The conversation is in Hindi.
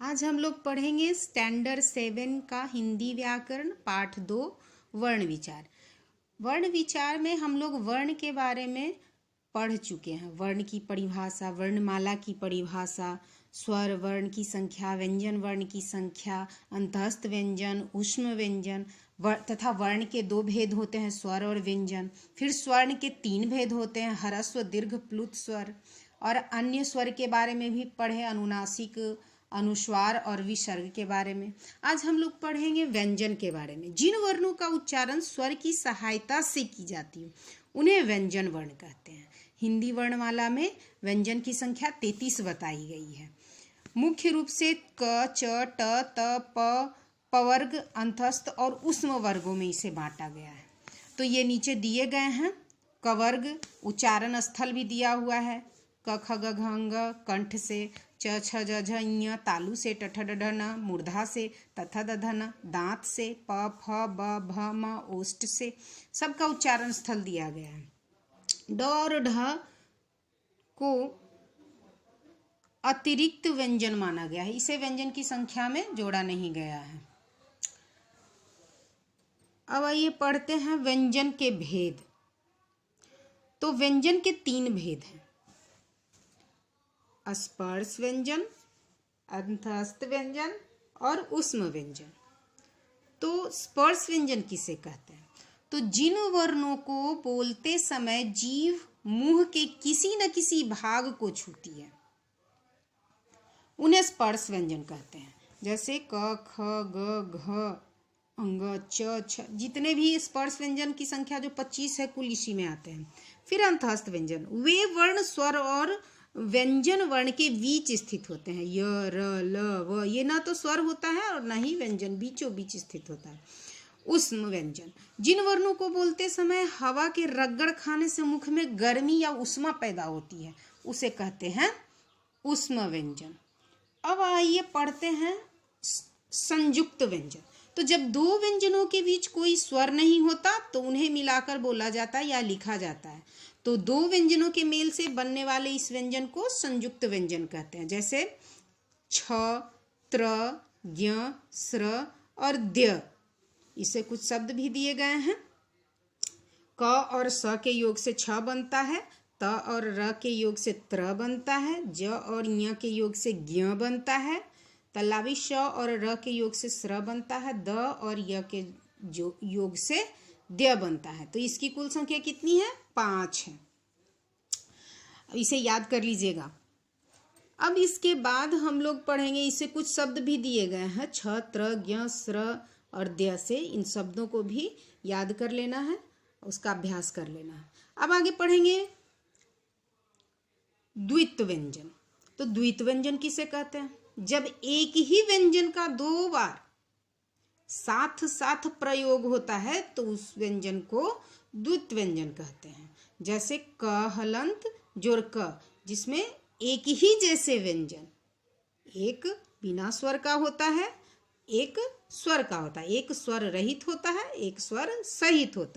आज हम लोग पढ़ेंगे स्टैंडर्ड 7 का हिंदी व्याकरण पाठ 2 वर्ण विचार। वर्ण विचार में हम लोग वर्ण के बारे में पढ़ चुके हैं। वर्ण की परिभाषा, वर्णमाला की परिभाषा, स्वर वर्ण की संख्या, व्यंजन वर्ण की संख्या, अंतःस्थ व्यंजन, ऊष्म व्यंजन तथा वर्ण के 2 भेद होते हैं, स्वर और व्यंजन। फिर स्वर्ण के 3 भेद होते हैं, ह्रस्व, दीर्घ, प्लुत स्वर। और अन्य स्वर के बारे में भी पढ़े, अनुनासिक, अनुस्वार और विसर्ग के बारे में। आज हम लोग पढ़ेंगे व्यंजन के बारे में। जिन वर्णों का उच्चारण स्वर की सहायता से की जाती है उन्हें व्यंजन वर्ण कहते हैं। हिंदी वर्णमाला में व्यंजन की संख्या 33 बताई गई है। मुख्य रूप से क, च, ट, त, प, पवर्ग, अंतस्थ और ऊष्म वर्गों में इसे बांटा गया है। तो ये नीचे दिए गए हैं। कवर्ग उच्चारण स्थल भी दिया हुआ है। क, ख, ग, घ, ङ कंठ से, च, छ, ज, झ, ञ तालु से, ट, ठ, ड, ढ, न मूर्धा से, त, थ, द, ध, न दांत से, प, फ, ब, भ, म ओष्ठ से, सबका उच्चारण स्थल दिया गया है। ड और ढ को अतिरिक्त व्यंजन माना गया है, इसे व्यंजन की संख्या में जोड़ा नहीं गया है। अब आइए पढ़ते हैं व्यंजन के भेद। तो व्यंजन के 3 भेद हैं, स्पर्श व्यंजन, अंतःस्थ व्यंजन और ऊष्म व्यंजन। तो स्पर्श व्यंजन किसे कहते हैं? तो जिन वर्णों को बोलते समय जीभ मुंह के किसी न किसी भाग को छूती है उन्हें स्पर्श व्यंजन कहते हैं। जैसे क, ख, ग, घ, अंग, च, छ, जितने भी स्पर्श व्यंजन की संख्या जो 25 है कुल इसी में आते हैं। फिर अंतःस्थ व्यंजन, वे वर्ण स्वर और व्यंजन वर्ण के बीच स्थित होते हैं। य, र, ल, व, ये ना तो स्वर होता है और ना ही व्यंजन, बीचों बीच स्थित होता है। ऊष्म व्यंजन, जिन वर्णों को बोलते समय हवा के रगड़ खाने से मुख में गर्मी या उष्मा पैदा होती है उसे कहते हैं ऊष्म व्यंजन। अब आइए पढ़ते हैं संयुक्त व्यंजन। तो जब 2 व्यंजनों के बीच कोई स्वर नहीं होता तो उन्हें मिलाकर बोला जाता है या लिखा जाता है। तो 2 व्यंजनों के मेल से बनने वाले इस व्यंजन को संयुक्त व्यंजन कहते हैं। जैसे छ, त्र, ज्ञ, स्र और द्य, इसे कुछ शब्द भी दिए गए हैं। क और स के योग से छ बनता है, त और र के योग से त्र बनता है, ज और ञ के योग से ज्ञ बनता है, तल्लावी श और र के योग से स्र बनता है, द और य के योग से द्य बनता है। तो इसकी कुल संख्या कितनी है? 5 है। इसे याद कर लीजिएगा। अब इसके बाद हम लोग पढ़ेंगे, इसे कुछ शब्द भी दिए गए हैं, छ, त्र, ज्ञ, स्र और द्य से। इन शब्दों को भी याद कर लेना है, उसका अभ्यास कर लेना है। अब आगे पढ़ेंगे द्वित्व व्यंजन। तो द्वित्व व्यंजन किसे कहते हैं? जब एक ही व्यंजन का 2 बार साथ साथ प्रयोग होता है तो उस व्यंजन को द्वित्व व्यंजन कहते हैं। जैसे क हलंत जोर क, जिसमें एक ही जैसे व्यंजन, एक बिना स्वर का होता है, एक स्वर का होता है, एक स्वर रहित होता है, एक स्वर सहित होता है।